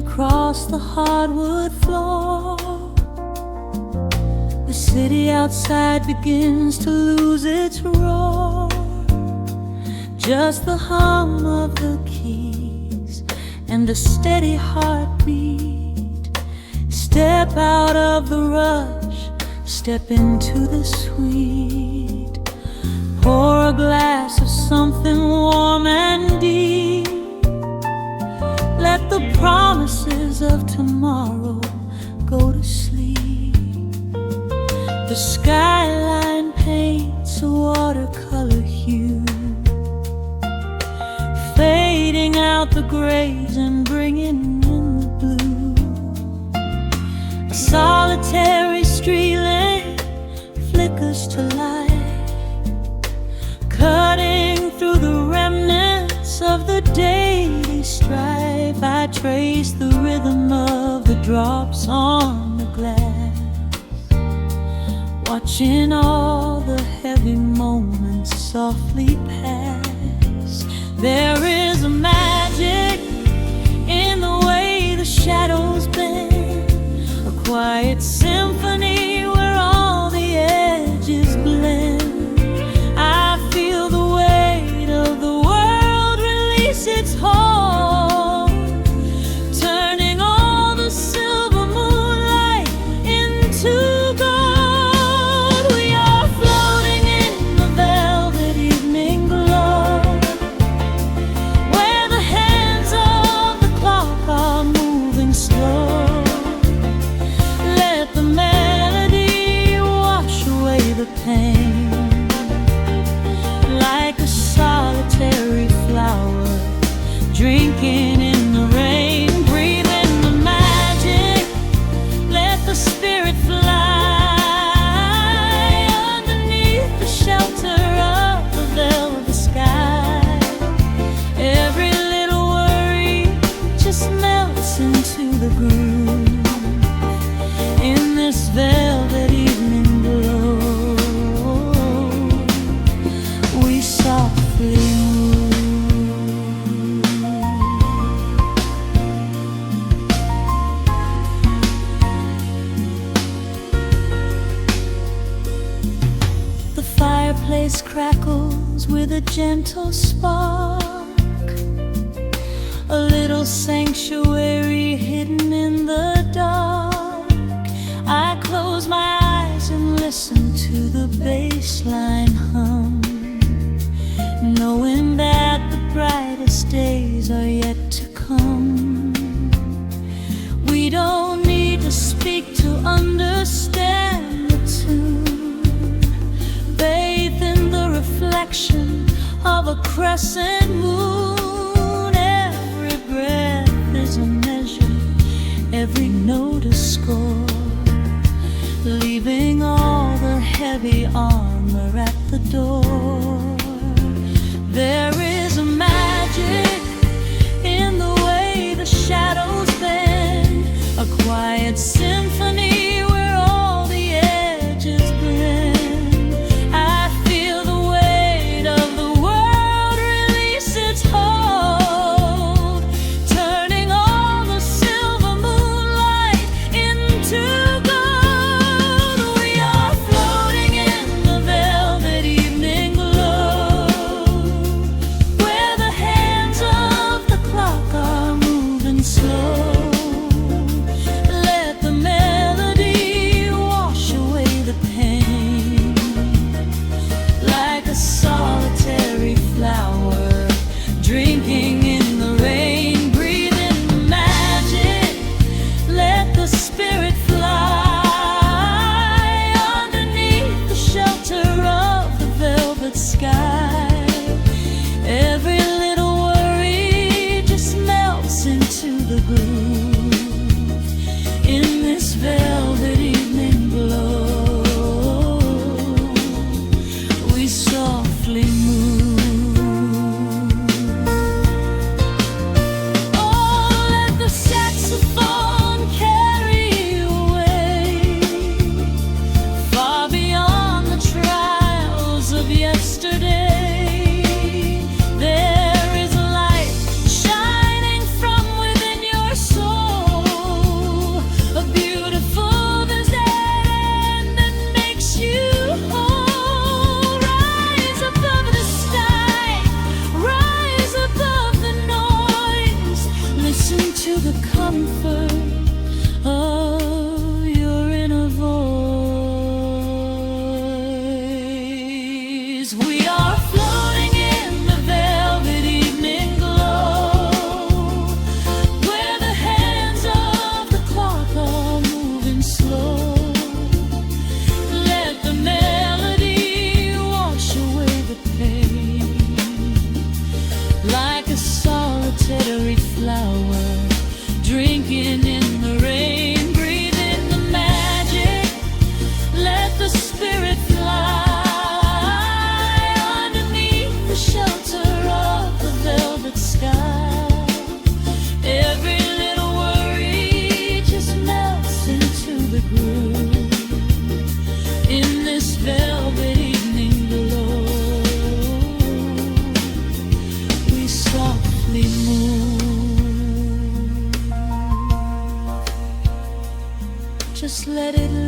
across the hardwood floor. The city outside begins to lose its roar. Just the hum of the keys and a steady heartbeat. Step out of the rush, step into the sweet. Pour a glass of something warm and deep. Let the promises of tomorrow go to sleep. The skyline paints a watercolor hue, fading out the grays and bringing in the blue. A solitary street lamp flickers to life, cutting through the remnants of the daily strife. I trace the rhythm of the drops on the glass, watching all the heavy moments softly pass. There is a magic in the way the shadows bend, a quiet symphony where all the edges blend. I feel the weight of the world release its hold, turning all the silver moonlight into gold. We are floating in the velvet evening glow, where the hands of the clock are moving slow. Let the melody wash away the pain, like a solitary flower drinking in the rain. Breathe in the magic, let the spirit fly underneath the shelter of the velvet sky. Every little worry just melts into the groove in this velvet evening glow. We softly move. The fireplace crackles with a gentle spark, a little sanctuary hidden in the dark. I close my eyes and listen to the bassline hum, knowing that the brightest days are yet to come. We don't need to speak to understand the tune. Bathe in the reflection of a crescent moon. Every breath is a measure, every note a score, leaving all the heavy armor at the door. There is a magic in the way the shadows bend, a quiet symphony where all the edges blend. I feel the weight of the world release its hold, turning all the silver moonlight into gold. We are floating in the velvet evening glow,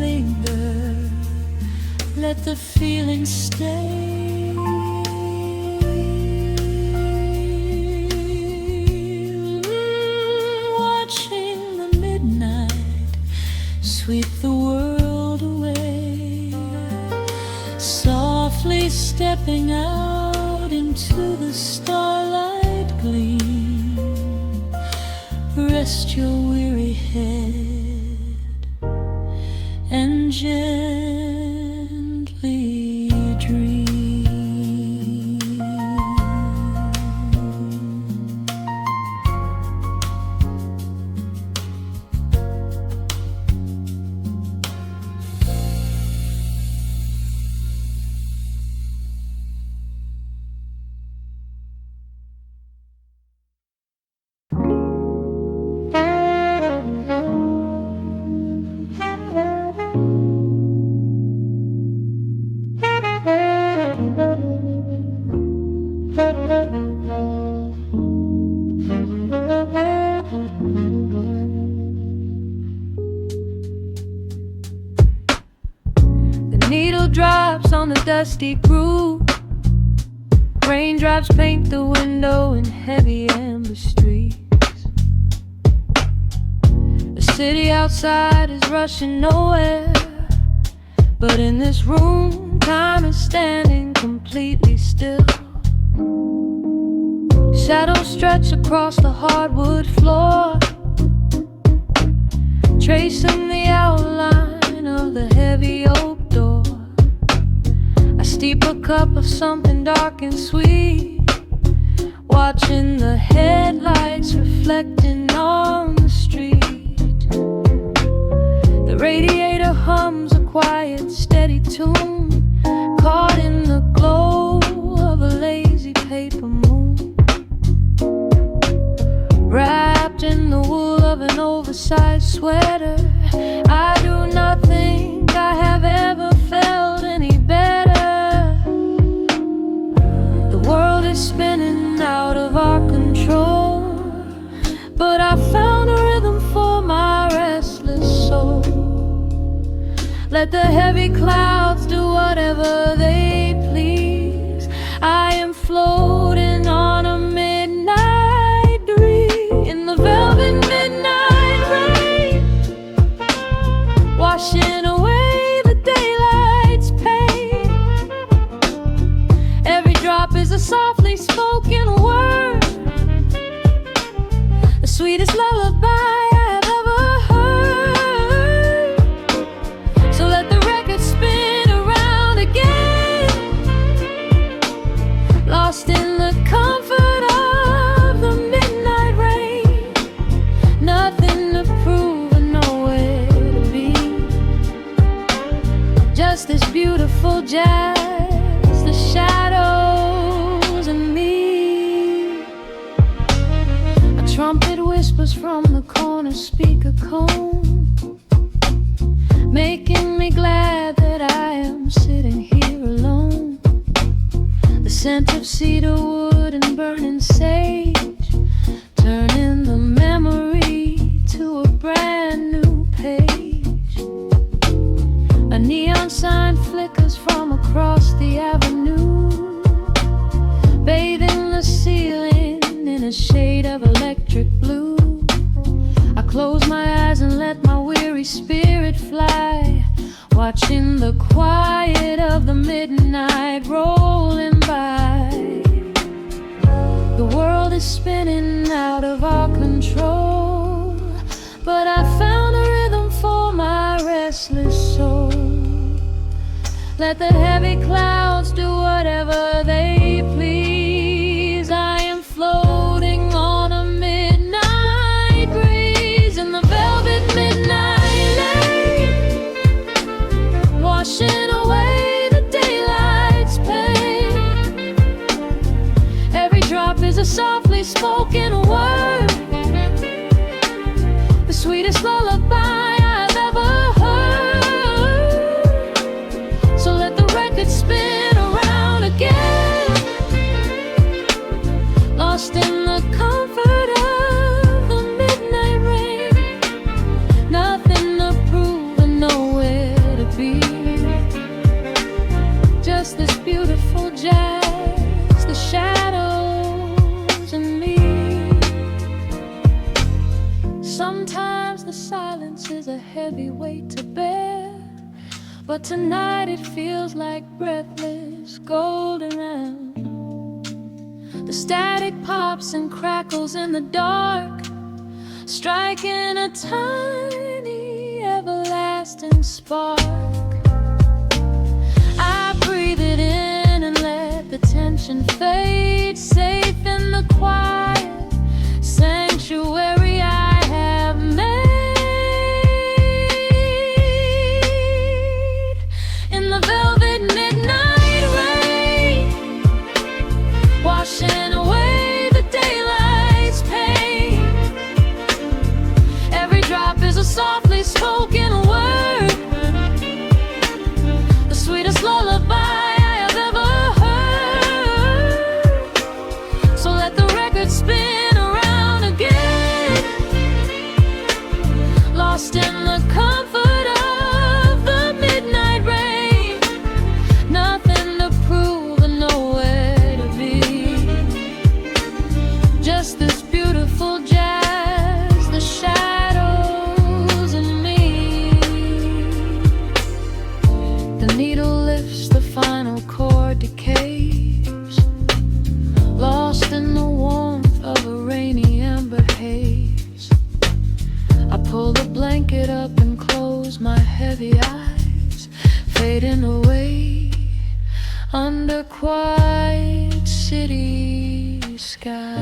linger, let the feeling stay. Watching the midnight sweep the world away, softly stepping out into the starlight gleam. Rest your weary head and gently dream. Needle drops on the dusty groove. Raindrops paint the window in heavy amber streets. The city outside is rushing nowhere, but in this room, time is standing completely still. Shadows stretch across the hardwood floor, tracing the outline of the heavy oak door. I steep a cup of something dark and sweet, watching the headlights reflecting on the street. The radiator hums a quiet, steady tune, caught in the glow of a lazy paper moon. Wrapped in the wool of an oversized sweater, I do not think I have ever felt any better. The world is spinning out of our control, but I found a rhythm for my restless soul. Let the heavy clouds do whatever they please. I am floating on a midnight breeze in the velvet midnight rain, washing away the daylight's pain. Every drop is a softly spoken word, the sweetest lullaby I have ever heard. So let the record spin around again, lost in the comfort of the midnight rain. Nothing to prove and nowhere to be, just this beautiful jazz, the shadows and me. A trumpet whispers from the corner speaker cone, making me glad that I am sitting here alone. The scent of cedar wood and burning sage, turning the memory to a brand new page. A neon sign flickers from across the avenue, bathing the ceiling in a shade of electric blue. I close my eyes and let my weary spirit fly, watching the quiet of the midnight rolling by. The world is spinning out of our control, but I found a rhythm for my restless soul. Let the heavy clouds do whatever they please. I am floating on a midnight breeze in the velvet midnight lane, washing away the daylight's pain. Every drop is a softly spoken word, the sweetest lullaby I've ever heard. So let the record spin around again, but tonight it feels like breathless golden round. The static pops and crackles in the dark, striking a tiny everlasting spark. I breathe it in and let the tension fade, safe in the quiet sanctuary I have made. In the velvet midnight rain, washing away the daylight's pain. Every drop is a softly spoken word, the sweetest lullaby I have ever heard. So let the record spin around again, lost in the comfort of the midnight rain. Nothing to prove and nowhere to be, just this beautiful jazz, the shadows and me. The needle lifts, the final chord decays, lost in the warmth of a rainy amber haze. I pull the blanket up and close my heavy eyes, fading away under quiet city skies.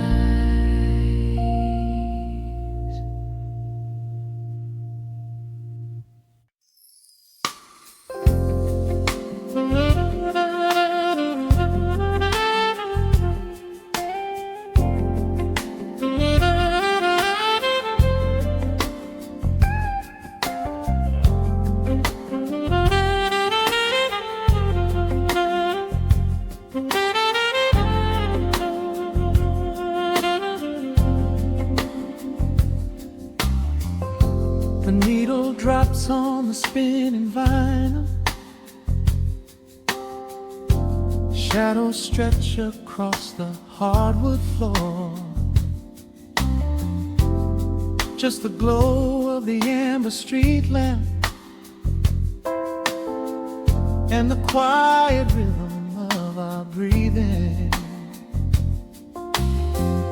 The needle drops on the spinning vinyl, shadows stretch across the hardwood floor. Just the glow of the amber street lamp and the quiet rhythm of our breathing.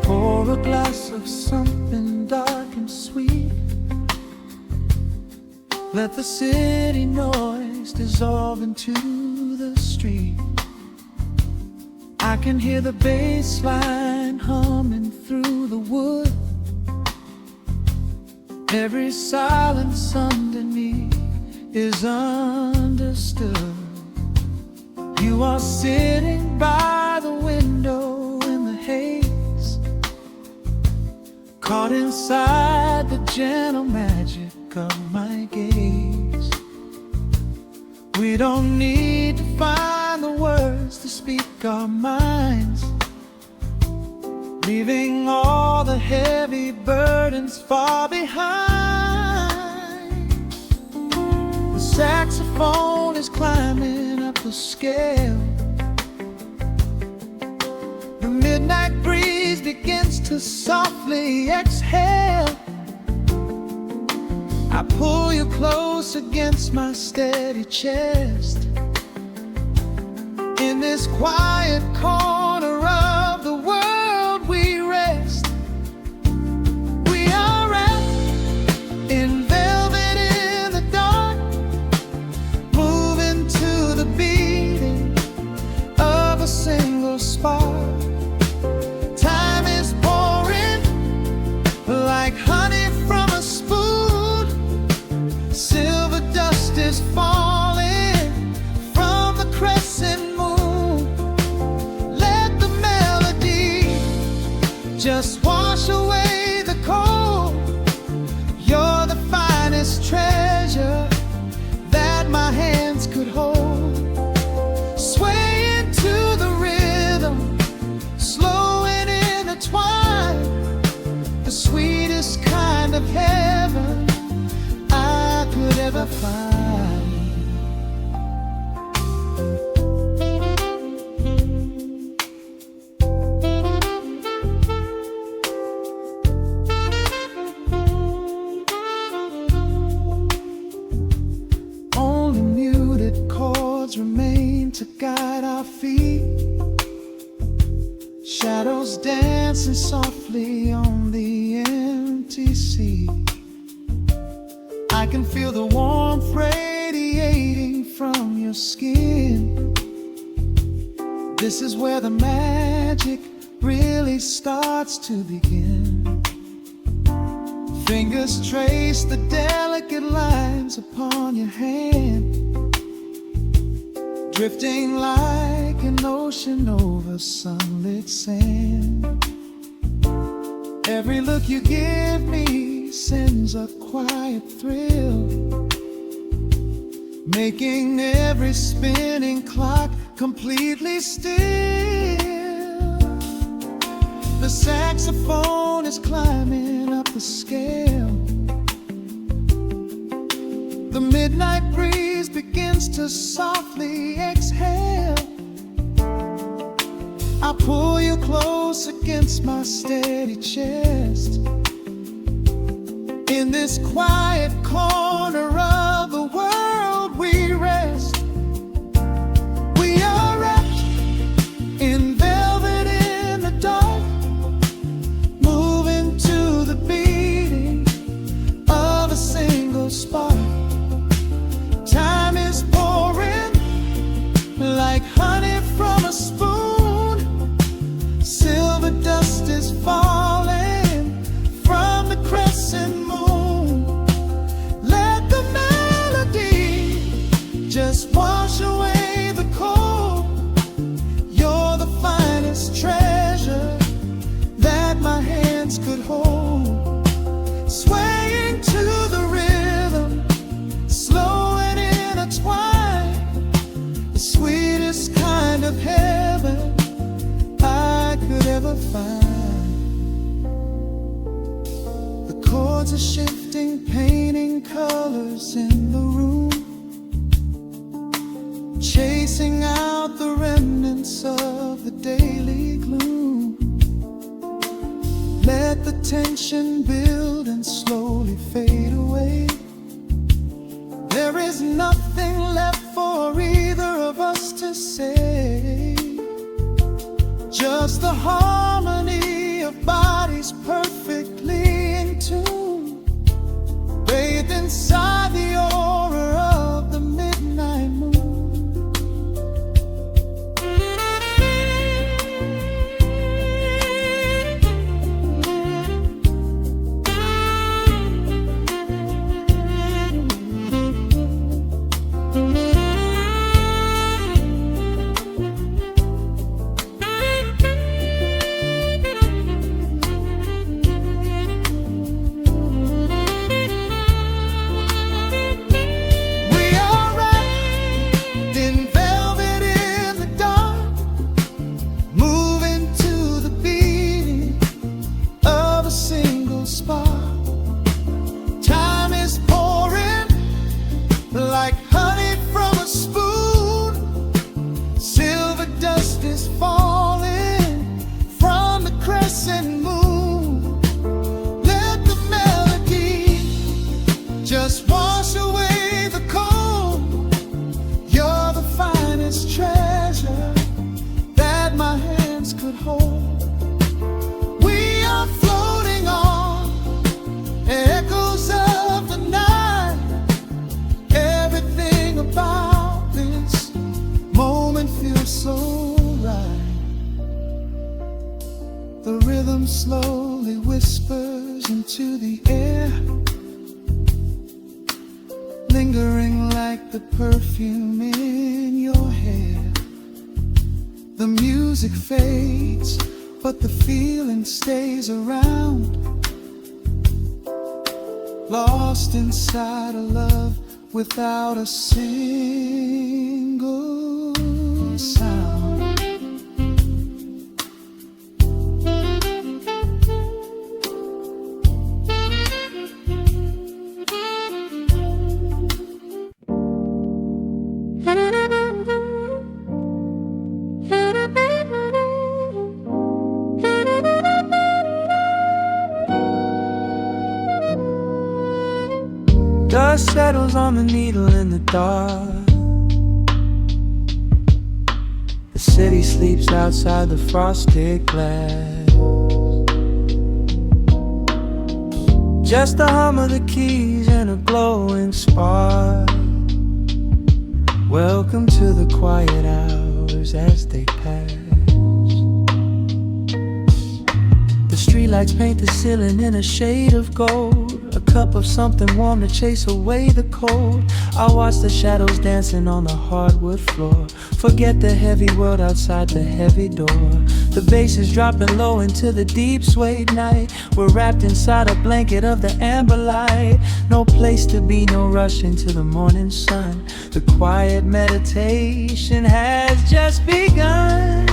Pour a glass of something dark and sweet, let the city noise dissolve into the street. I can hear the bass line humming through the wood, every silence underneath is understood. You are sitting by the window in the haze, caught inside the gentle magic of my gaze. We don't need to find the words to speak our minds, leaving all the heavy burdens far behind. The saxophone is climbing up the scale, the midnight breeze begins to softly exhale. I pull you close against my steady chest. In this quiet corner of the world we rest. We are wrapped in velvet in the dark, moving to the beating of a single spark. Time is pouring like honey from a spoon, silver dust is falling from the crescent moon. Let chords remain to guide our feet. Shadows dancing softly on the empty sea. I can feel the warmth radiating from your skin. This is where the magic really starts to begin. Fingers trace the delicate lines upon your hand, drifting like an ocean over sunlit sand. Every look you give me sends a quiet thrill, making every spinning clock completely still. The saxophone is climbing up the scale. The midnight breeze begins to softly exhale. I pull you close against my steady chest. In this quiet corner of the world we rest. We are wrapped in velvet in the dark, moving to the beating of a single spark. Time is pouring like honey from a spoon. Silver dust is falling from the crescent moon. Let the melody just wash away the cold. You're the finest treasure that my hands could hold. Swaying to the rhythm, slow and intertwined, the sweetest kind of heaven I could ever find. The chords are shifting, painting colors in the room, chasing out the remnants of the daily gloom. Let the tension build and slowly fade away. There is nothing left for either of us to say. Just the harmony of bodies perfectly in tune, bathed inside the aura of the midnight moon. Like honey from a spoon, silver dust is falling from the crescent moon. Let the melody just wash away the cold. You're the finest treasure that my hands could hold. We are floating on echoes of the night. Everything about this moment feels so right. The rhythm slowly whispers into the air, lingering like the perfume in your hair. The music fades, but the feeling stays around, lost inside a love without a single sound. Dust settles on the needle in the dark. The city sleeps outside the frosted glass. Just the hum of the keys and a glowing spark. Welcome to the quiet hours as they pass. The streetlights paint the ceiling in a shade of gold. A cup of something warm to chase away the cold. I watch the shadows dancing on the hardwood floor. Forget the heavy world outside the heavy door. The bass is dropping low into the deep swayed night. We're wrapped inside a blanket of the amber light. No place to be, no rush into the morning sun. The quiet meditation has just begun.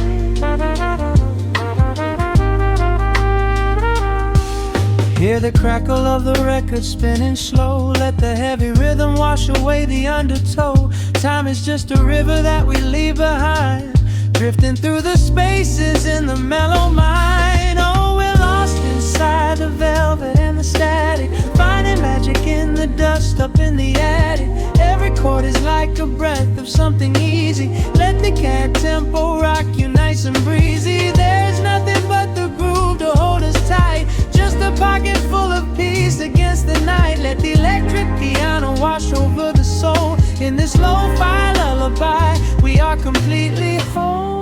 Hear the crackle of the record spinning slow. Let the heavy rhythm wash away the undertow. Time is just a river that we leave behind, drifting through the spaces in the mellow mind. Oh, we're lost inside the velvet and the static, finding magic in the dust up in the attic. Every chord is like a breath of something easy. Let the cat tempo rock you nice and breezy. There's nothing but the groove to hold us tight. Just a pocket full of peace against the night. Let the electric piano wash over the soul. In this lo-fi lullaby, we are completely whole.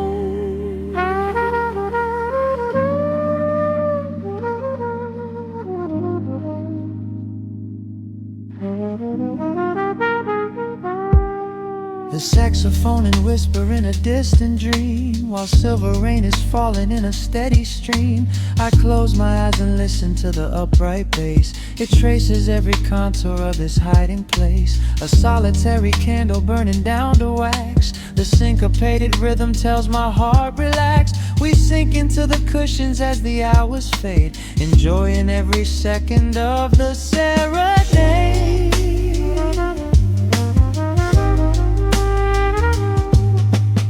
The saxophone and whisper in a distant dream, while silver rain is falling in a steady stream. I close my eyes and listen to the upright bass. It traces every contour of this hiding place. A solitary candle burning down to wax. The syncopated rhythm tells my heart relax. We sink into the cushions as the hours fade, enjoying every second of the serenade.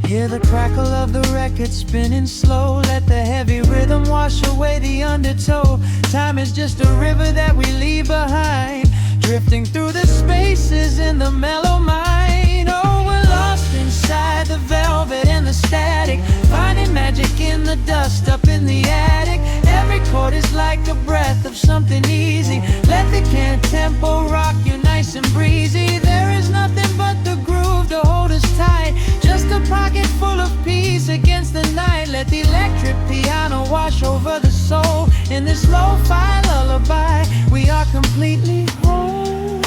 Hear the crackle of the record spinning slow. Let the heavy rhythm wash away the undertow. Time is just a river that we leave behind, drifting through the spaces in the mellow mind. Oh, we're lost inside the velvet and the static, finding magic in the dust up in the attic. Every chord is like a breath of something easy. Let the can tempo rock you nice and breezy. There is nothing but the groove to hold us tight. Just a pocket full of peace against the night. Let the electric piano wash over the soul. In this lo-fi lullaby, we are completely whole.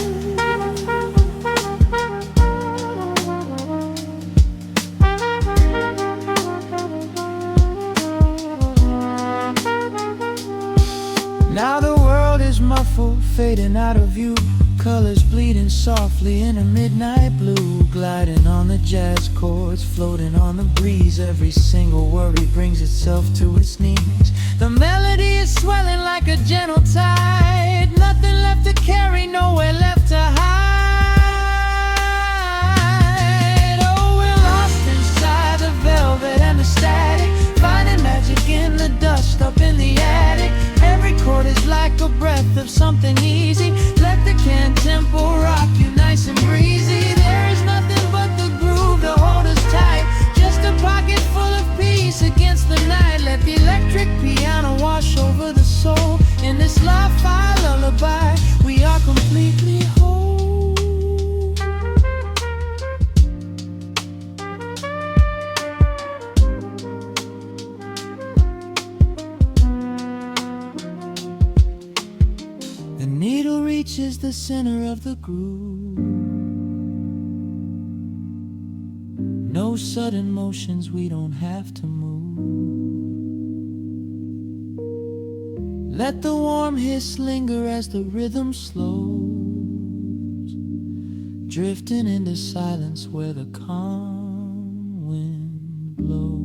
Now the world is muffled, fading out of view. Colors bleeding softly in a midnight blue, gliding on the jazz chords, floating on the breeze. Every single worry brings itself to its knees. The melody is swelling like a gentle tide. Nothing left to carry, nowhere left to hide. Oh, we're lost inside the velvet and the static, finding magic in the dust up in the attic. Every chord is like a breath of something easy. Let the can tempo rock you nice and breezy. There is nothing but the groove to hold us tight. Just a pocket full of peace against the night. Let the electric piano wash over the soul. In this lo-fi lullaby, we are completely whole. The needle reaches the center of the groove. No sudden motions, we don't have to move. Let the warm hiss linger as the rhythm slows, drifting into silence where the calm wind blows.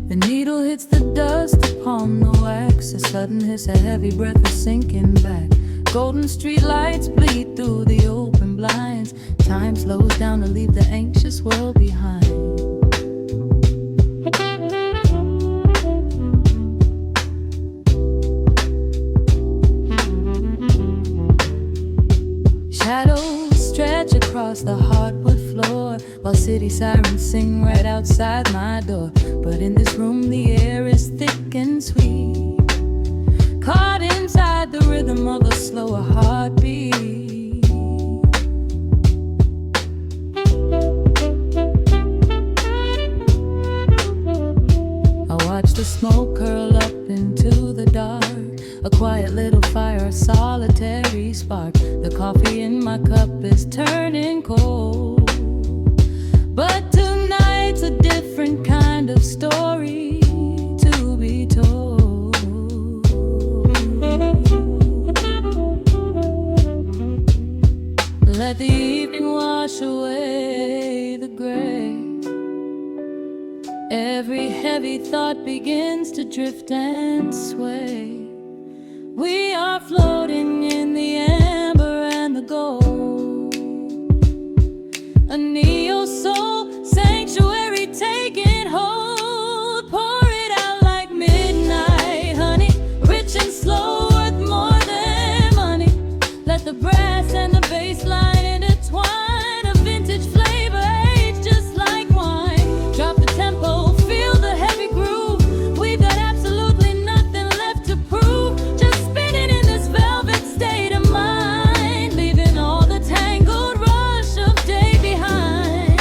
The needle hits the dust upon the wax. A sudden hiss, a heavy breath, a sinking back. Golden street lights bleed through the open blinds. Time slows down to leave the anxious world behind. Shadows stretch across the hardwood floor, while city sirens sing right outside my door. But in this room the air is thick and sweet, caught inside the rhythm of a slower heartbeat. I watch the smoke curl up into the dark, a quiet little fire, a solitary spark. The coffee in my cup is turning cold, but tonight's a different kind of story to be told. Let the evening wash away the gray. Every heavy thought begins to drift and sway. We are floating in the amber and the gold, a neo-soul sanctuary taking hold. Pour it out like midnight honey, rich and slow, worth more than money. Let the brass and the bass line intertwine, a vintage flavor aged just like wine. Drop the tempo, feel the heavy groove. We've got absolutely nothing left to prove. Just spinning in this velvet state of mind, leaving all the tangled rush of day behind.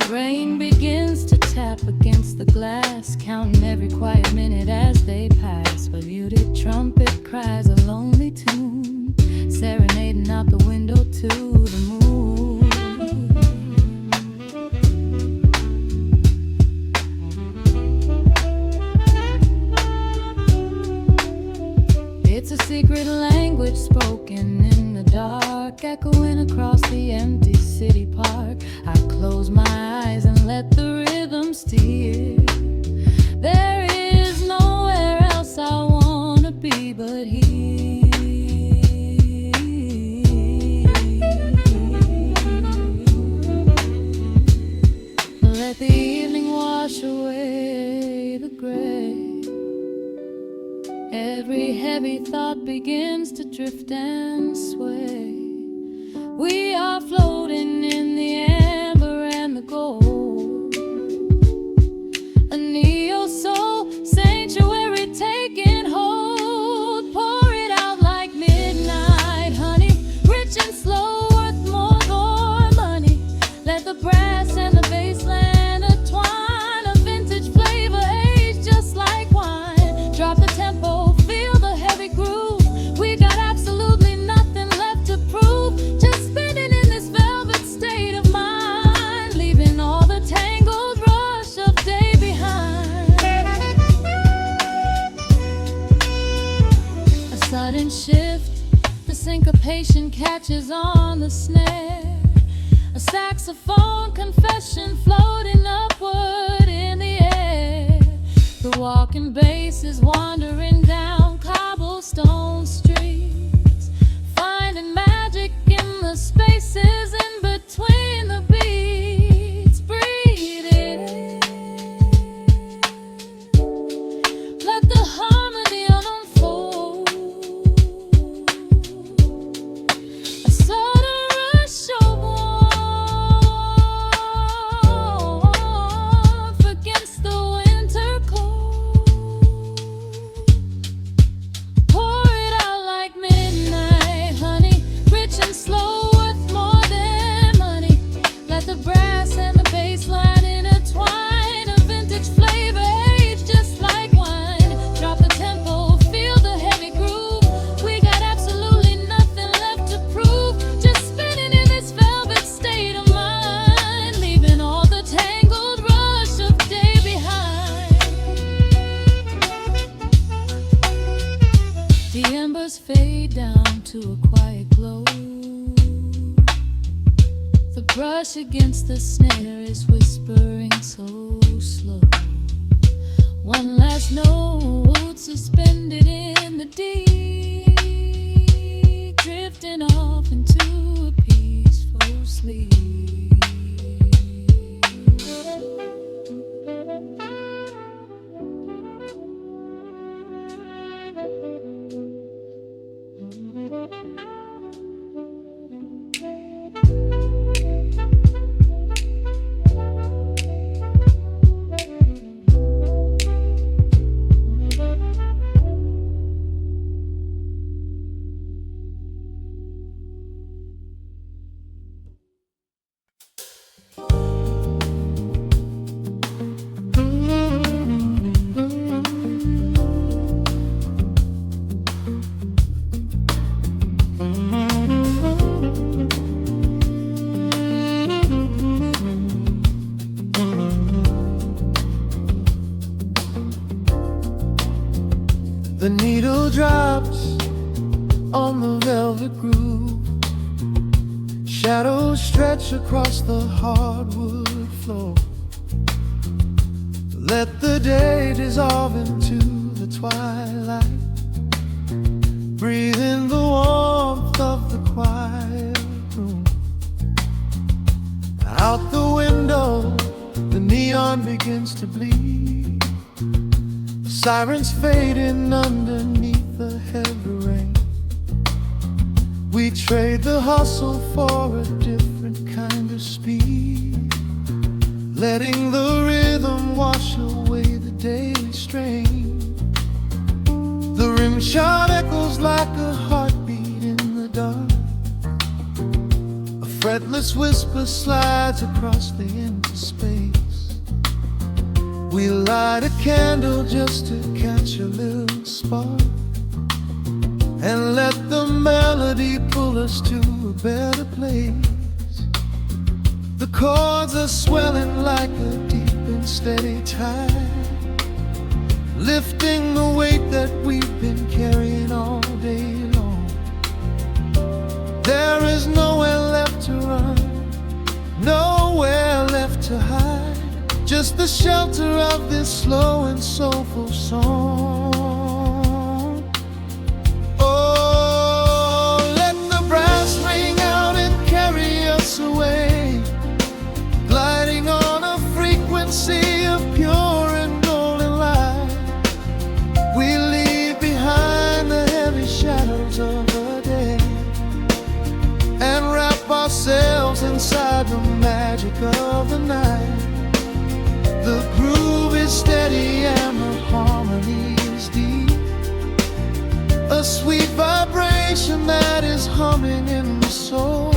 Rain begins to tap against the glass, counting every quiet minute as they pass. A muted trumpet cries a lonely tune, serenading out the window to the moon. It's a secret language spoken in the dark, echoing across the empty city park. I close my eyes and let the rhythm steer. There is nowhere else I wanna be but here. Let the evening wash away the gray. Every heavy thought begins to drift and sway. We are floating in the amber and the gold, a neo-soul sanctuary taking hold. Pour it out like midnight honey, rich and slow, worth more than money. Let the brass and the bass line intertwine, a vintage flavor aged just like wine. Drop the tempo, feel the heavy groove. We got absolutely nothing left to prove. Just spinning in this velvet state of mind, leaving all the tangled rush of day behind. A sudden shift, the syncopation catches on the snare. A saxophone confession floating upward in the air. The walking bass is wandering down cobblestone streets, finding magic in the spaces in between the beats. Breathe it in, let the harmony unfold. A sudden rush of warmth against the winter cold. brush against the snare is whispering so slow. One last note suspended in the deep, drifting off into a peaceful sleep. The needle drops on the velvet groove. Shadows stretch across the hardwood floor. Let the day dissolve into the twilight. Breathe in the warmth of the quiet room. Out the window, the neon begins to bleed. Sirens fading underneath the heavy rain. We trade the hustle for a different kind of speed, letting the rhythm wash away the daily strain. The rim shot echoes like a heartbeat in the dark. A fretless whisper slides across the empty space. We light a candle just to catch a little spark, and let the melody pull us to a better place. The chords are swelling like a deep and steady tide, lifting the weight that we've been carrying all day long. There is nowhere left to run, nowhere left to hide. Just the shelter of this slow and soulful song. Oh, let the brass ring out and carry us away, gliding on a frequency of pure and golden light. We leave behind the heavy shadows of the day and wrap ourselves inside the magic of the night. The groove is steady and the harmony is deep, a sweet vibration that is humming in the soul.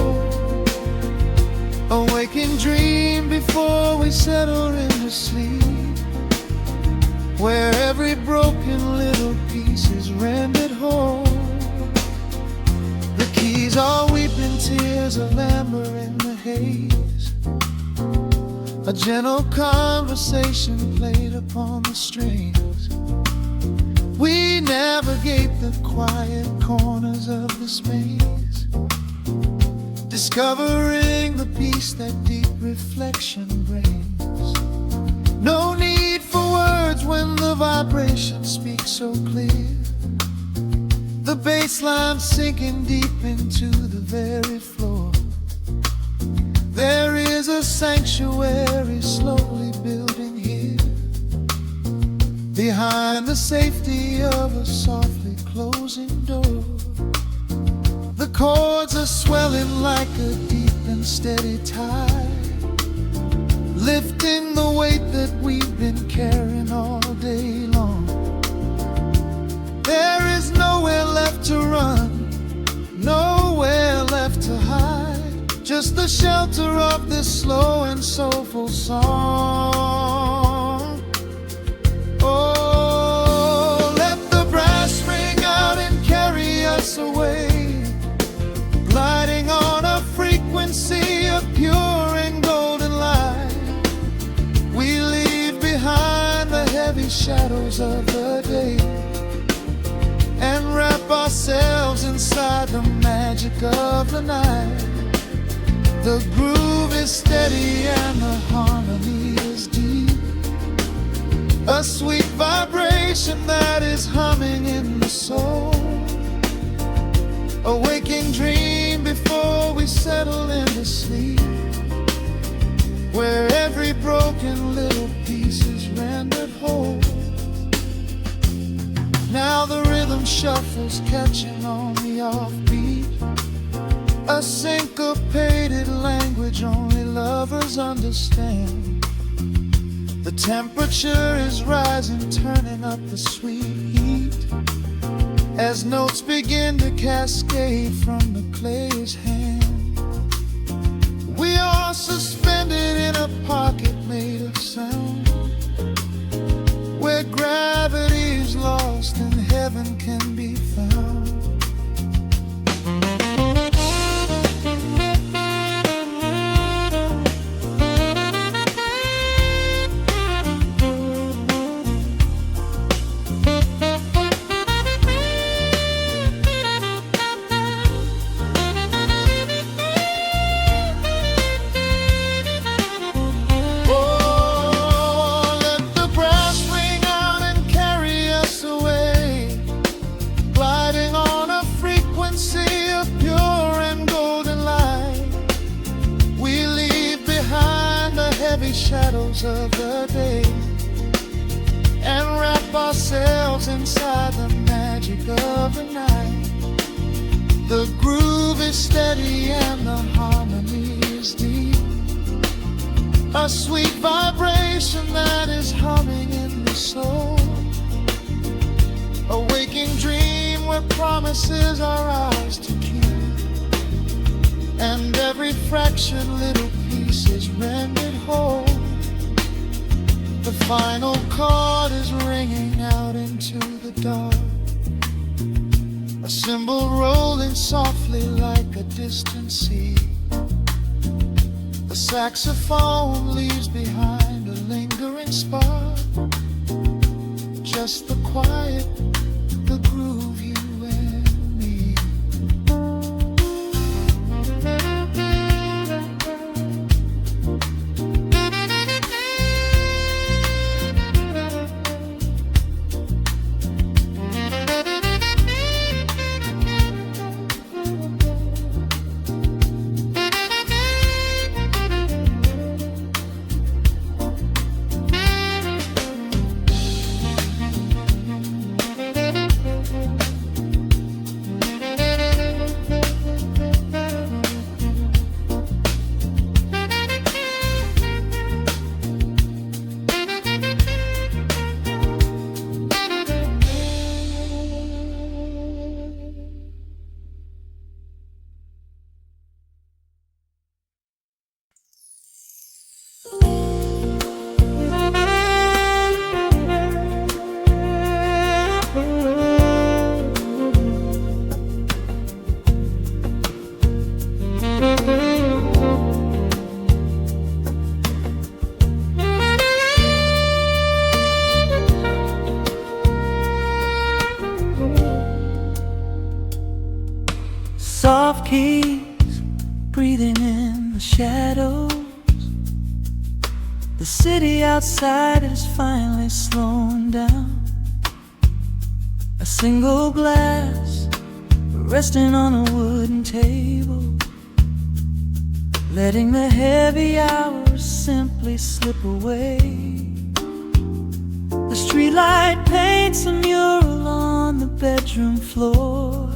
A waking dream before we settle into sleep, where every broken little piece is rendered whole. The keys are weeping tears of amber in the haze. A gentle conversation played upon the strings. We navigate the quiet corners of this maze, discovering the peace that deep reflection brings. No need for words when the vibration speaks so clear. The bass line sinking deep into the very floor. There is a sanctuary slowly building here, behind the safety of a softly closing door. The chords are swelling like a deep and steady tide, lifting the weight that we've been carrying all day long. There is nowhere left to run, nowhere left to hide. Just the shelter of this slow and soulful song. Oh, let the brass ring out and carry us away, gliding on a frequency of pure and golden light. We leave behind the heavy shadows of the day and wrap ourselves inside the magic of the night. The groove is steady and the harmony is deep, a sweet vibration that is humming in the soul, a waking dream before we settle into sleep, where every broken little piece is rendered whole. Now the rhythm shuffles, catching on the offbeat, a syncopated language only lovers understand. The temperature is rising, turning up the sweet heat, as notes begin to cascade from the clay's hand. We are suspended in a pocket made of sound, where gravity is lost and heaven can be found. Shadows of the day and wrap ourselves inside the magic of the night. The groove is steady and the harmony is deep, a sweet vibration that is humming in the soul, a waking dream where promises are ours to keep, and every fractured little piece is rendered whole. The final chord is ringing out into the dark, a cymbal rolling softly like a distant sea. The saxophone leaves behind a lingering spark, just the quiet, the groove, you and me. Soft keys breathing in the shadows. The city outside is finally slowing down. A single glass resting on a wooden table, letting the heavy hours simply slip away. The streetlight paints a mural on the bedroom floor,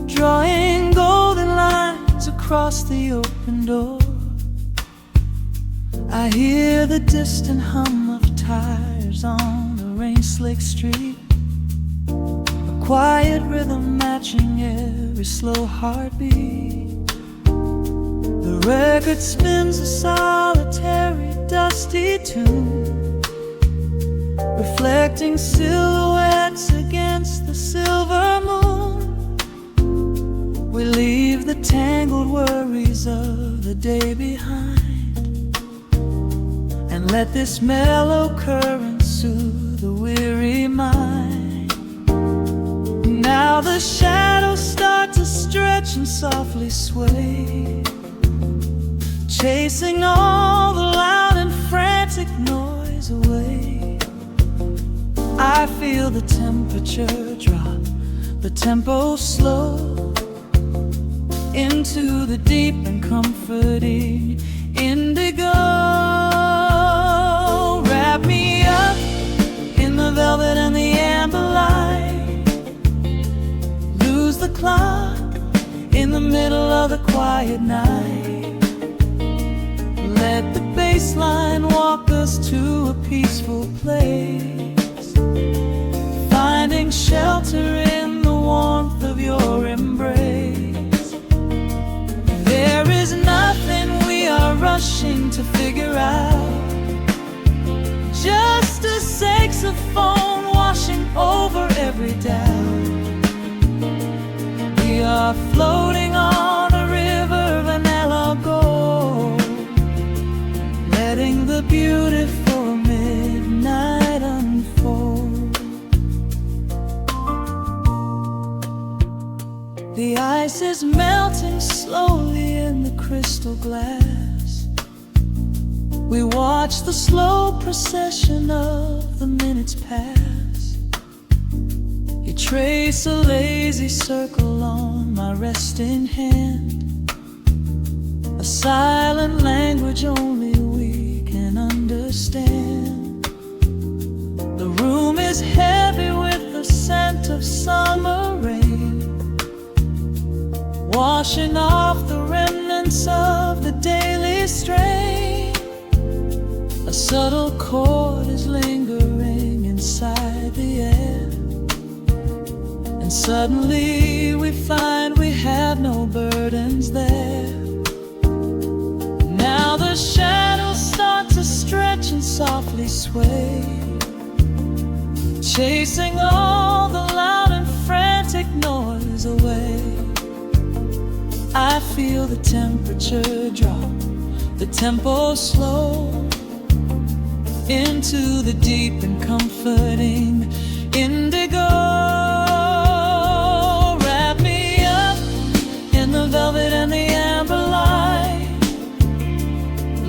drawing golden lines across the open door. I hear the distant hum of tires on the rain-slicked street, a quiet rhythm matching every slow heartbeat. The record spins a solitary, dusty tune, reflecting silhouettes against the silver moon. We leave the tangled worries of the day behind, and let this mellow current soothe the weary mind. Now the shadows start to stretch and softly sway, chasing all the loud and frantic noise away. I feel the temperature drop, the tempo slow, into the deep and comforting indigo. Wrap me up in the velvet and the amber light. Lose the clock in the middle of the quiet night. Let the bass line walk us to a peaceful place, finding shelter in the warmth of your embrace. There is nothing we are rushing to figure out, just a saxophone washing over every doubt. We are floating on a river, vanilla gold, letting the beautiful midnight unfold. The ice is melting slowly in the crystal glass. We watch the slow procession of the minutes pass. You trace a lazy circle on my resting hand, a silent language only we can understand. The room is heavy with the scent of summer rain, washing off the remnants of the daily strain. A subtle chord is lingering inside the air, and suddenly we find we have no burdens there. Now the shadows start to stretch and softly sway, chasing all the loud and frantic noise away. I feel the temperature drop, the tempo slow, into the deep and comforting indigo. Wrap me up in the velvet and the amber light.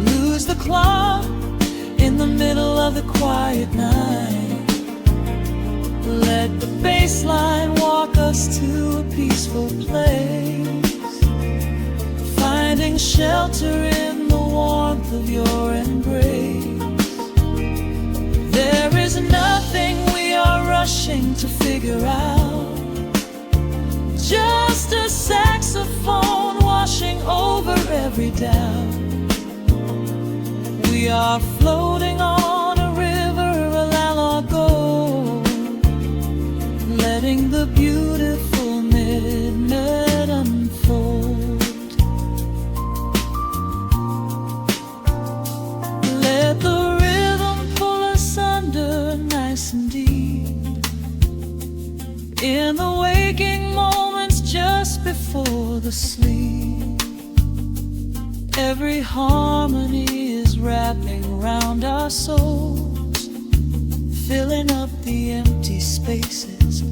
Lose the clock in the middle of the quiet night. Let the bass line walk us to a peaceful place, finding shelter in the warmth of your embrace. There is nothing we are rushing to figure out, just a saxophone washing over every doubt. We are floating on a river, a la gold, letting the beautiful midnight unfold. Let the rhythm pull us under nice and deep, in the waking moments just before the sleep. Every harmony is wrapping around our souls, filling up the empty spaces,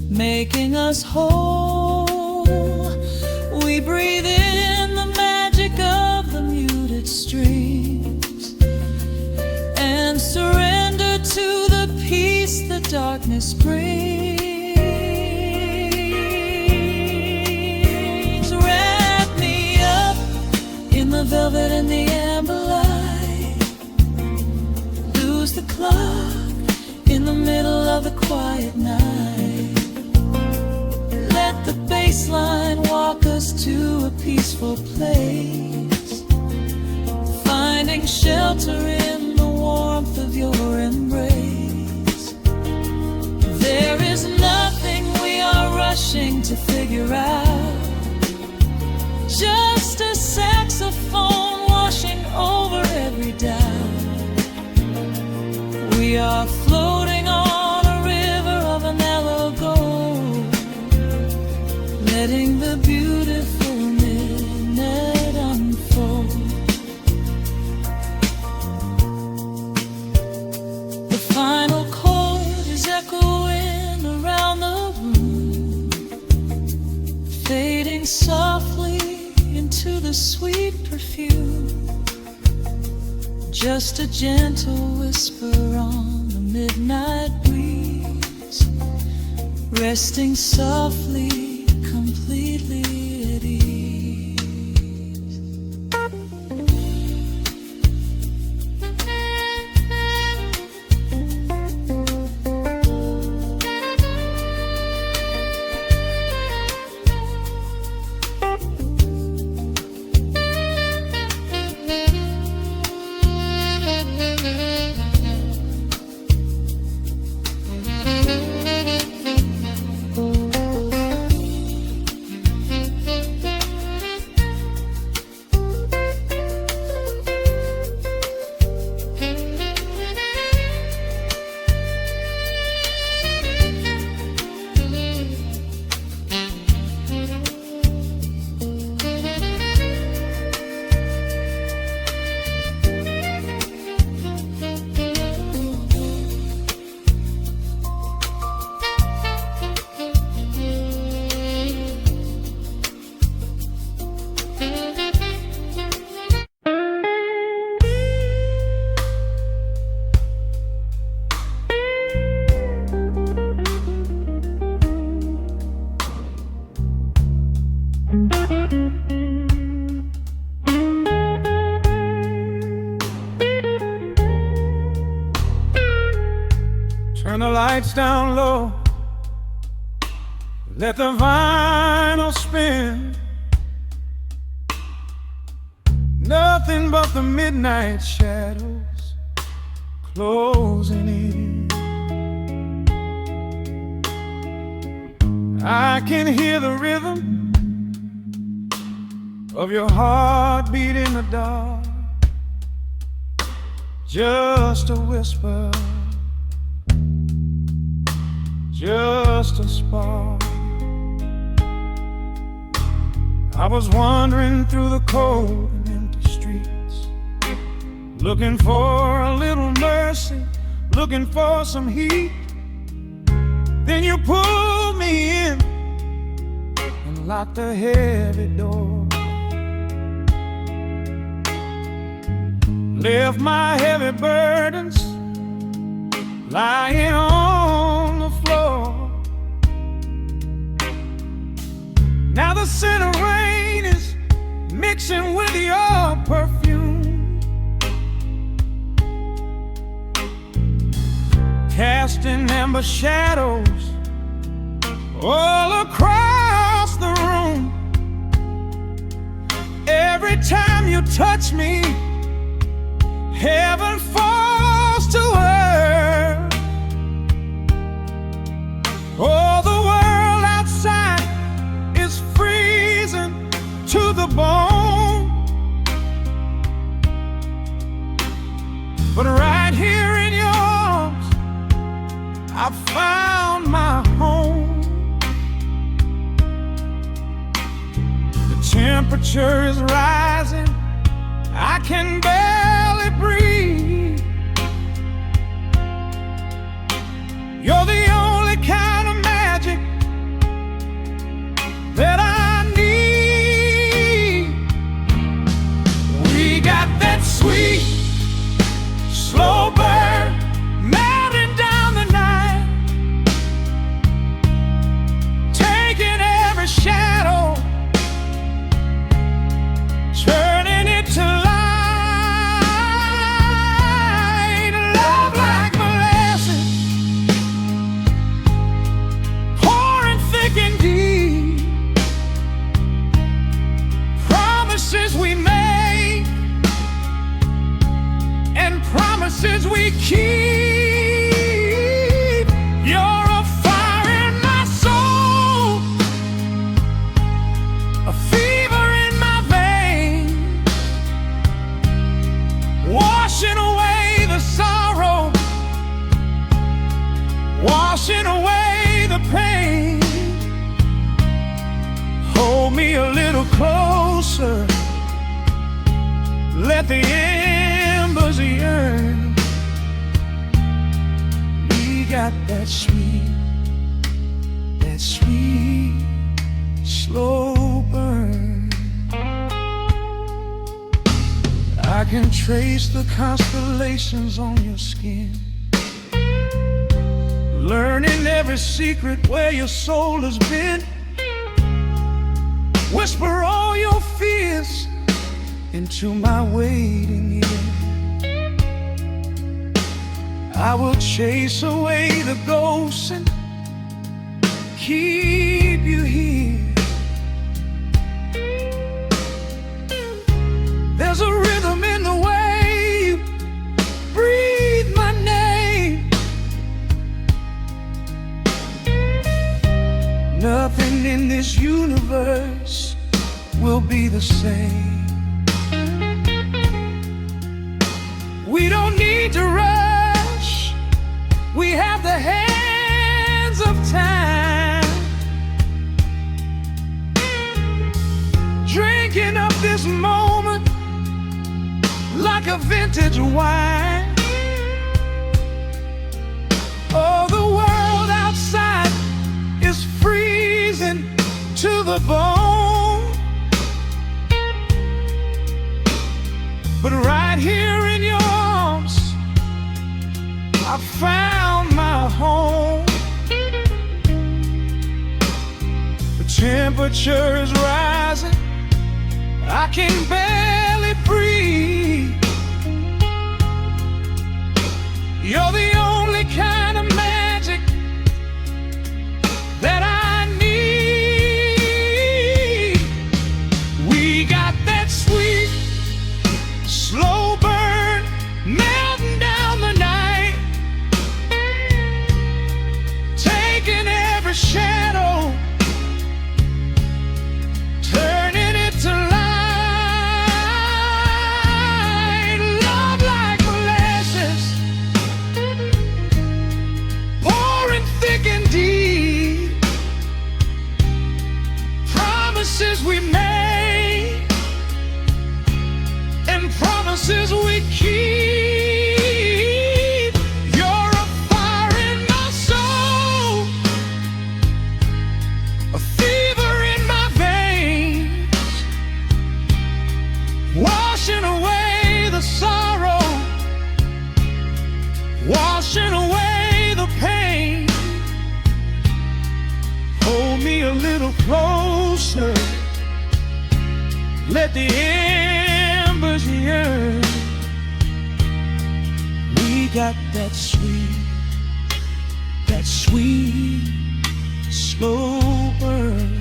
making us whole. We breathe in the magic of the muted strings and surrender to the peace that darkness brings. Wrap me up in the velvet and the amber light. Lose the clock in the middle of the quiet night. Let the bass line walk us to a peaceful place, finding shelter in the warmth of your embrace. There is nothing we are rushing to figure out, just a saxophone washing over every doubt. We are floating on a river of vanilla gold, letting the beautiful midnight unfold. The final chord is echoing around the room, fading softly into the sweet perfume. just a gentle whisper on the midnight breeze, resting softly, completely at ease. Turn the lights down low, let the vinyl spin. Nothing but the midnight shadows closing in. I can hear the rhythm of your heartbeat in the dark, just a whisper, just a spark. I was wandering through the cold and empty streets, looking for a little mercy, looking for some heat. Then you pulled me in and locked a heavy door, left my heavy burdens lying on the floor. Now the scent of rain is mixing with your perfume, casting amber shadows all across the room. Every time you touch me, heaven falls to earth. Oh, the world outside is freezing to the bone, but right here in your arms I found my home. The temperature is rising, I can barely breathe. You're the only kind of magic that I need. We got that sweet, slow burn melting down the night, taking every shadow, turning it to light. Love like molasses, pouring thick and deep. Promises we make and promises we keep. You're a fire in my soul, a fever in my veins, washing away the sorrow, washing away the pain. Hold me a little closer, let the embers yearn. We got that sweet, slow burn. I can trace the constellations on your skin, learning every secret where your soul has been. Whisper all your fears into my waiting ear. I will chase away the ghosts and keep you here. There's a rhythm in the way you breathe my name. Nothing in this universe will be the same. We don't need to rush. We have the hands of time, drinking up this moment like a vintage wine. Oh, the world outside is freezing to the bone, but right here in your arms I found my home. The temperature is rising, I can barely breathe. You're the only kind of magic that I need. We got that sweet, slow burn melting down the night, taking every shadow, turning it to light. Love like molasses, pouring thick and deep. Promises we made and promises we keep. You're a fire in my soul, a fever in my veins, washing away the sorrow, washing away the pain. Hold me a little closer, let the embers yearn. We got that sweet, slow burn.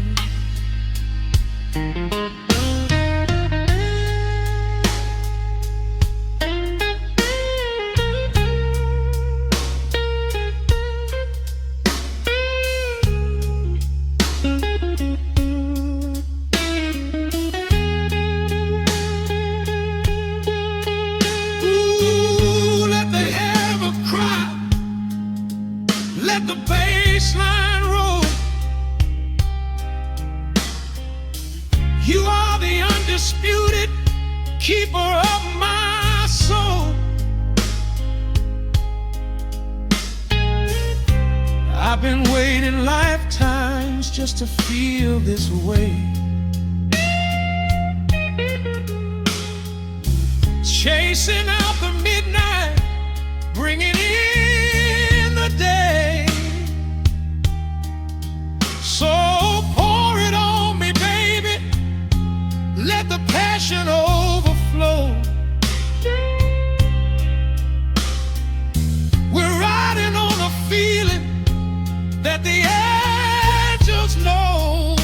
Let the bass line roll. You are the undisputed keeper of my soul. I've been waiting lifetimes just to feel this way, chasing out the midnight, bringing in the day. So pour it on me, baby, let the passion overflow. We're riding on a feeling that the angels know.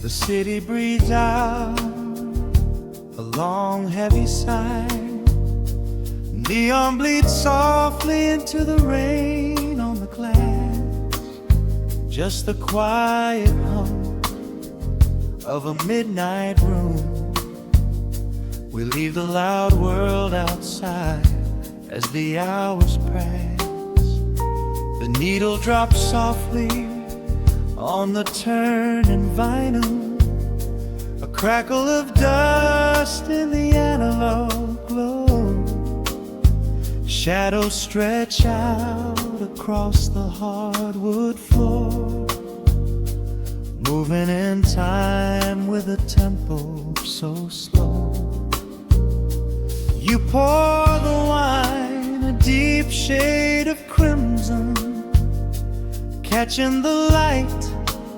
The city breathes out a long, heavy sigh. Neon bleeds softly into the rain on the glass. Just the quiet hum of a midnight room. We leave the loud world outside as the hours pass. The needle drops softly on the turning vinyl. A crackle of dust in the analog glow. Shadows stretch out across the hardwood floor, moving in time with a tempo so slow. You pour the wine, a deep shade of crimson, catching the light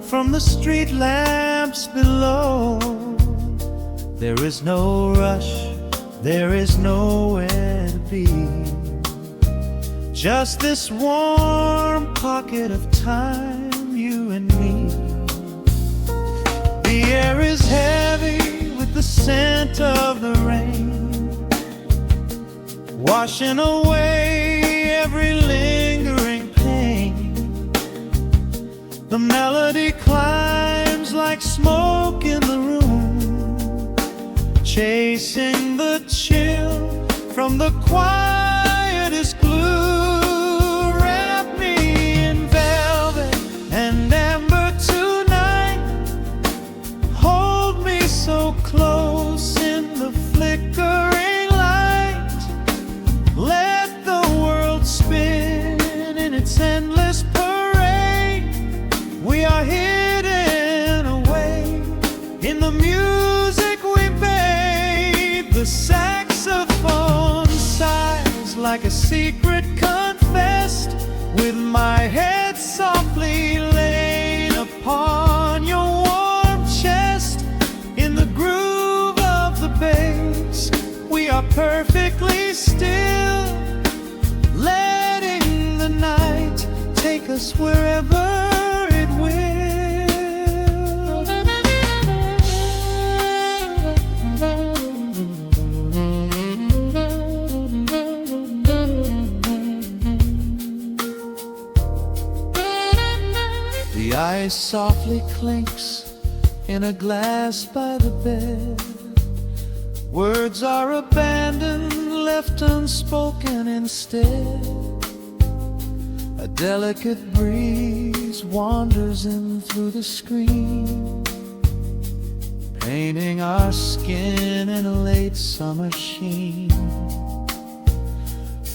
from the street lamps below. There is no rush, there is nowhere to be, just this warm pocket of time, you and me. The air is heavy with the scent of the rain, washing away every lingering pain. The melody climbs like smoke in the room, chasing the chill from the quietest glue. Wrap me in velvet and amber tonight, hold me so close in the flickering light. Let the world spin in its endless parade. We are hidden away in the music we made. The saxophone sighs like a secret confessed, with my head softly laid upon your warm chest. In the groove of the bass, we are perfectly still, letting the night take us wherever it will. The ice softly clinks in a glass by the bed. Words are abandoned, left unspoken instead. A delicate breeze wanders in through the screen, painting our skin in a late summer sheen.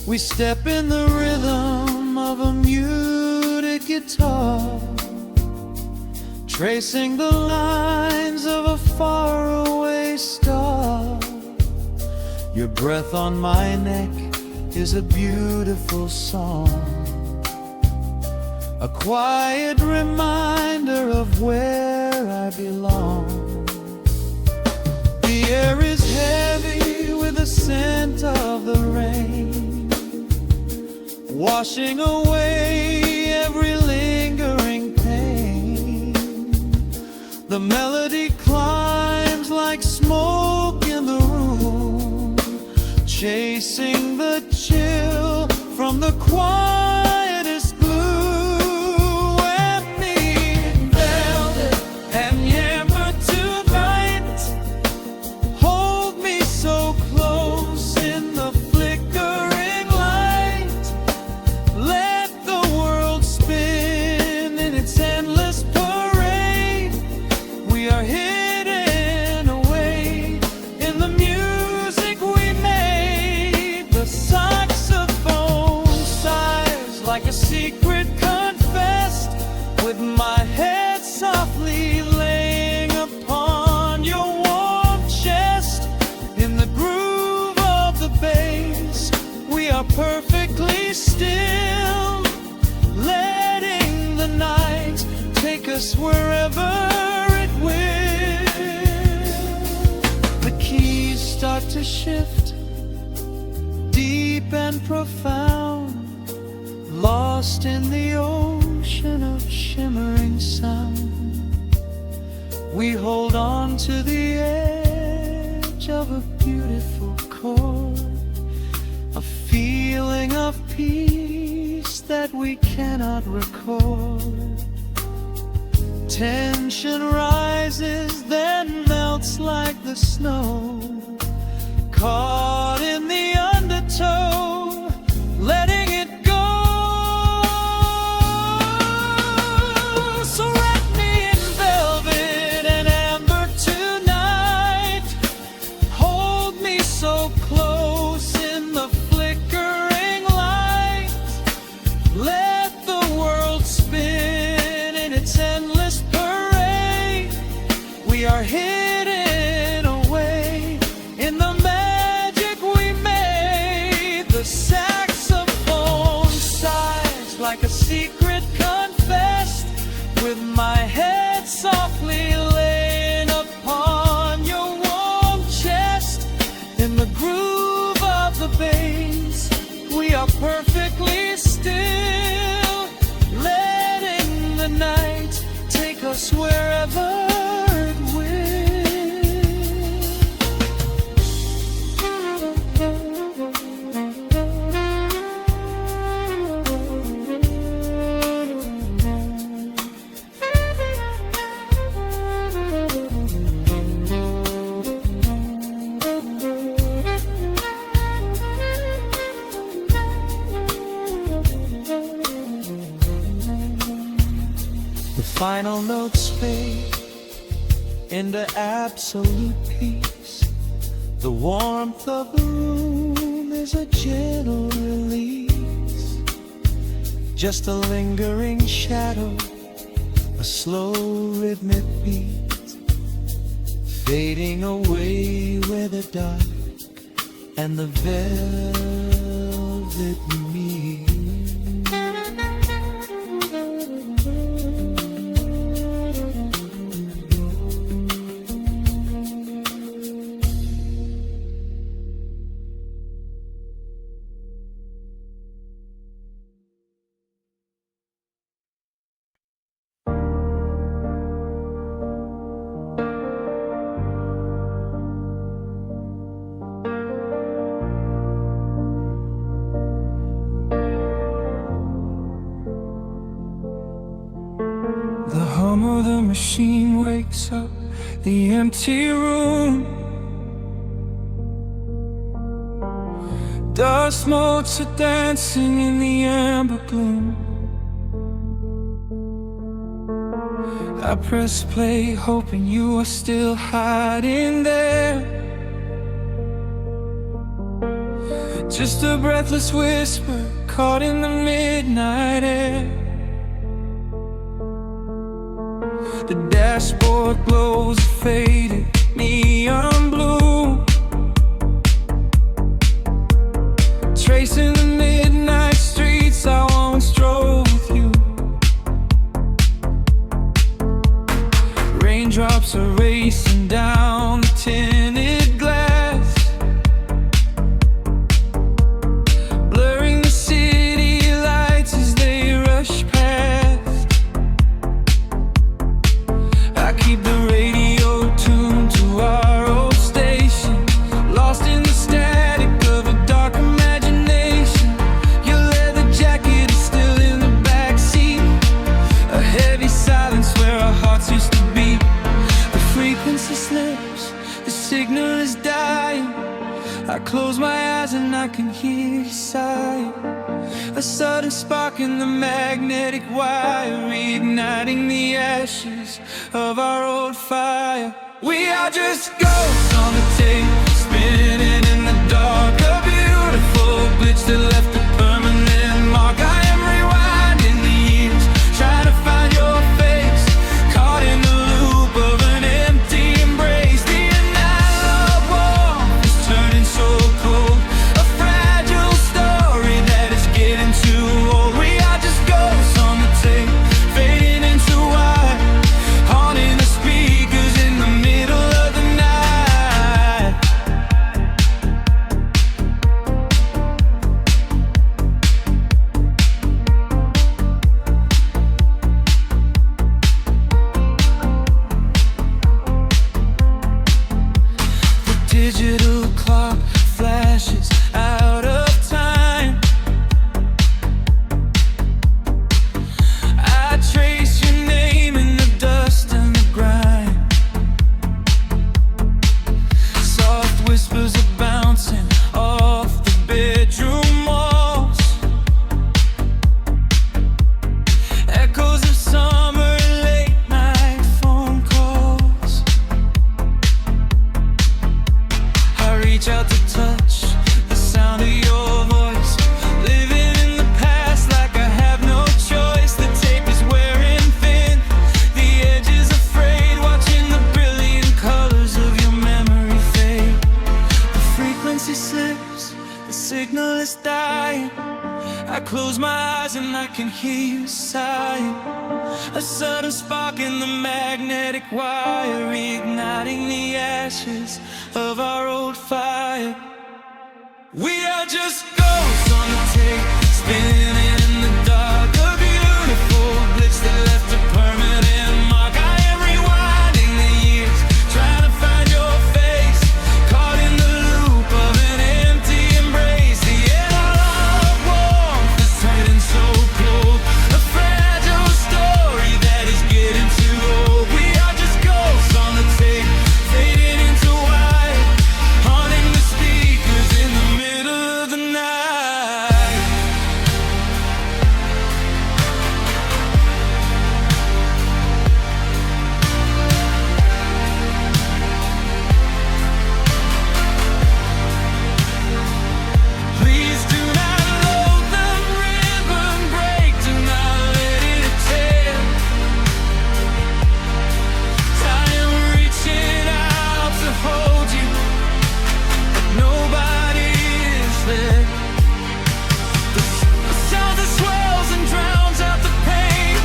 We step in the rhythm of a muted guitar, tracing the lines of a faraway star. Your breath on my neck is a beautiful song, a quiet reminder of where I belong. The air is heavy with the scent of the rain, washing away every lingering pain. The melody climbs like smoke in the room, chasing the chill from the quietest blue. Wrap me in velvet and amber tonight, hold me so close in the flickering light. Let the world spin in its endless parade. We are hidden away in the music we made. The saxophone sighs like a secret confessed, with my head softly laying upon your warm chest. In the groove of the bass, we are perfectly still, letting the night take us wherever it will. The keys start to shift, deep and profound, lost in the ocean of shimmering sound. We hold on to the edge of a beautiful chord, a feeling of peace that we cannot record. Tension rises, then melts like the snow, caught in the undertow, letting it go. So wrap me in velvet and amber tonight. Hold me so close in the flickering light. Let the world spin in its endless parade. We are hidden away in the magic we made. The saxophone sighs like a secret confessed, with my head softly laying upon your warm chest. In the groove of the bass, we are perfectly still, letting the night take us wherever it will. The final notes fade into absolute peace. The warmth of the room is a gentle release. Just a lingering shadow, a slow rhythmic beat, fading away where the dark and the velvet meet. The hum of the machine wakes up the empty room. Dust motes are dancing in the amber gloom. I press play, hoping you are still hiding there. Just a breathless whisper caught in the midnight air. The dashboard glows a faded neon blue, tracing the midnight streets I once drove with you. Raindrops are racing down the tinted glass, blurring the city lights as they rush past. I keep the radio tuned to our old station, lost in the static of a dark imagination. Your leather jacket is still in the backseat, a heavy silence where our hearts used to beat. The frequency slips, the signal is dying. I close my eyes and I can hear you sighing. A sudden spark in the magnetic wire, reigniting the ashes of our old fire. We are just ghosts on the tape, spinning in the dark. A beautiful glitch that left a permanent mark. I am rewinding the years, trying to find your face, caught in the loop of an empty embrace. The analog warmth is turning so cold, a fragile story that is getting too old. We are just ghosts on the tape, fading into white, haunting the speakers in the middle of the night. I close my eyes and I can hear you sighing. A sudden spark in the magnetic wire, reigniting the ashes of our old fire. We are just ghosts on the tape, spinning in the dark. A beautiful glitch that left a permanent mark. I am rewinding the years, trying to find your face, caught in the loop of an empty embrace. The air of warmth is turning so cold, a fragile story that is getting too old. We are just ghosts on the tape, fading into white, haunting the speakers in the middle of the night. Please do not load the ribbon break, do not let it tear. I am reaching out to hold you, but nobody is there. The sound that swells and drowns out the pain.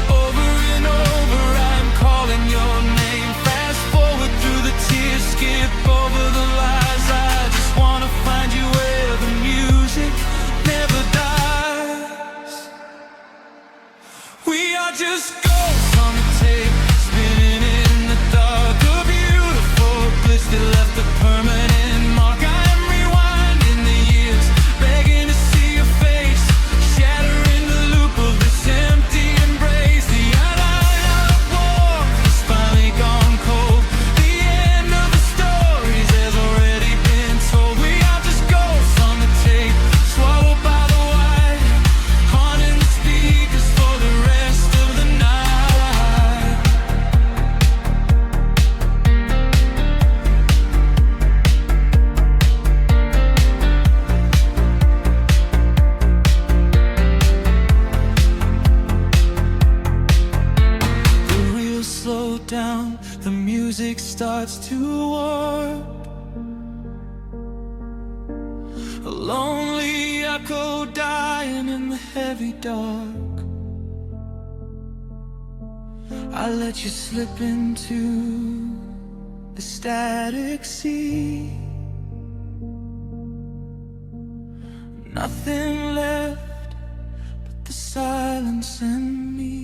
Over and over I'm calling your name. Fast forward through the tears, skip over the lies. I just wanna find you where the music never dies. We are just ghosts on the tape, spinning in the dark. A beautiful glitch that left a permanent mark. I am rewinding the years, begging to see your face, shattering the loop of this empty embrace. The outline of war has finally gone cold. The end of the stories has already been told. We are just ghosts on the tape, swallowed by the wire, haunting the speakers for the rest of the night. The wheels slow down, the music starts to warp. A lonely echo dying in the heavy dark. I let you slip into the static sea. Nothing left but the silence and me.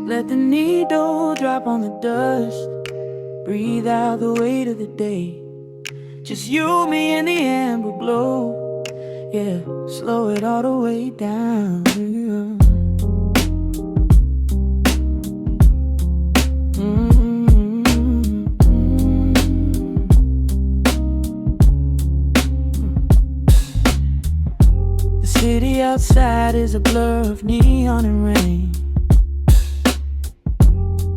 Let the needle drop on the dust. Breathe out the weight of the day. Just you, me, and the amber glow. Yeah, slow it all the way down. Yeah. The city outside is a blur of neon and rain.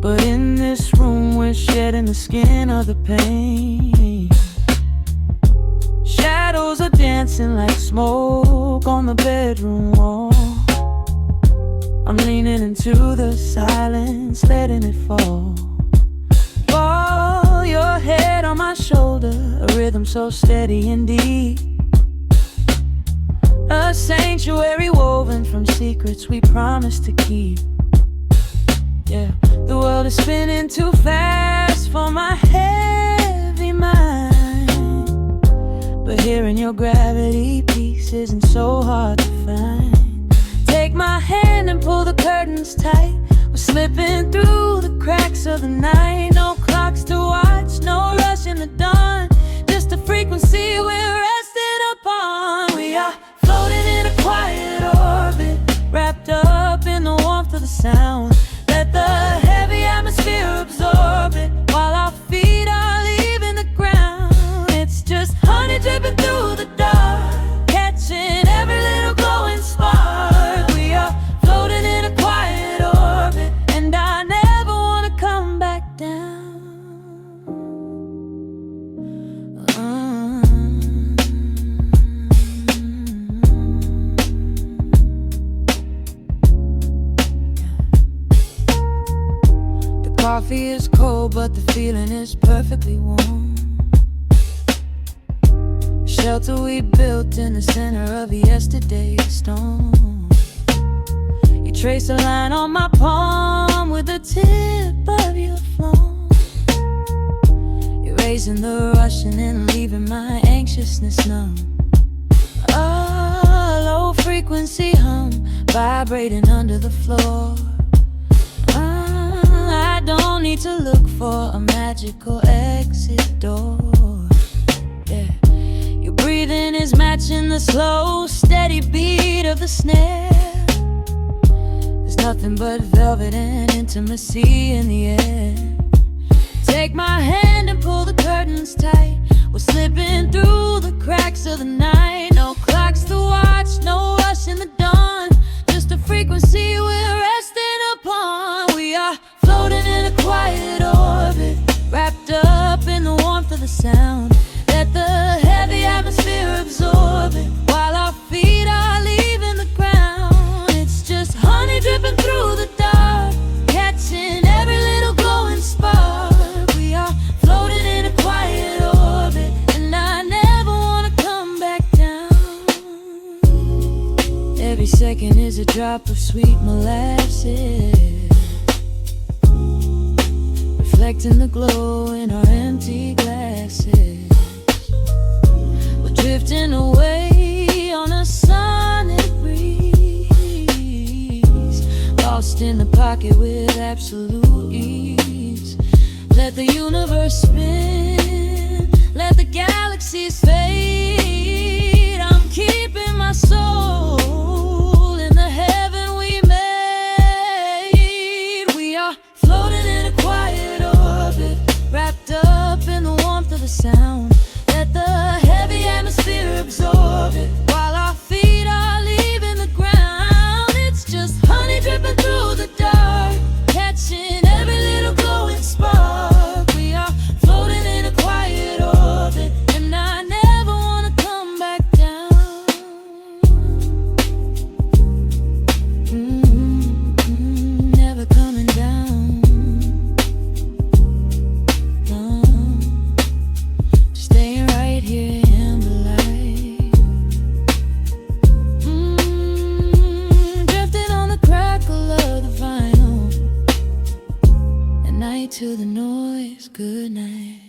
But in this room we're shedding the skin of the pain. Shadows are dancing like smoke on the bedroom wall. I'm leaning into the silence, letting it fall. Fall, your head on my shoulder, a rhythm so steady and deep. A sanctuary woven from secrets we promised to keep. Yeah, the world is spinning too fast for my heavy mind. But hearing your gravity piece isn't so hard to find. Take my hand and pull the curtains tight. We're slipping through the cracks of the night. No clocks to watch, no rush in the dawn. Just a frequency we're resting upon. We are floating in a quiet orbit, wrapped up in the warmth of the sound. Let the heavy atmosphere absorb it, while our feet are leaving the ground. It's just honey dripping through the dark, catching every little glowing spark. We are floating in a quiet orbit, and I never wanna come back down. coffee is cold, but the feeling is perfectly warm. Shelter we built in the center of yesterday's storm. You trace a line on my palm with the tip of your phone, erasing the rushing and leaving my anxiousness numb. A low frequency hum vibrating under the floor. I don't need to look for a magical exit door. Yeah, your breathing is matching the slow, steady beat of the snare. There's nothing but velvet and intimacy in the air. Take my hand and pull the curtains tight. We're slipping through the cracks of the night. No clocks to watch, no rush in the dawn. Just a frequency we're resting upon. We are floating in a quiet orbit, wrapped up in the warmth of the sound. Let the heavy atmosphere absorb it, while our feet are leaving the ground. It's just honey dripping through the dark, catching every little glowing spark. We are floating in a quiet orbit, and I never wanna come back down. Every second is a drop of sweet molasses, reflecting the glow in our empty glasses. We're drifting away on a sonic breeze, lost in the pocket with absolute ease. Let the universe spin, let the galaxies fade. I'm keeping my soul in the heaven we made. We are floating in a quiet orbit, wrapped up in the warmth of the sound. Let the heavy atmosphere absorb it, while our feet are leaving the ground. It's just honey dripping through the dark, catching every little glowing spark. We are floating in a quiet orbit, and I never wanna come back down. Never coming down. No, just staying right here in the light. Drifting on the crackle of the vinyl, at night to the noise. Good night.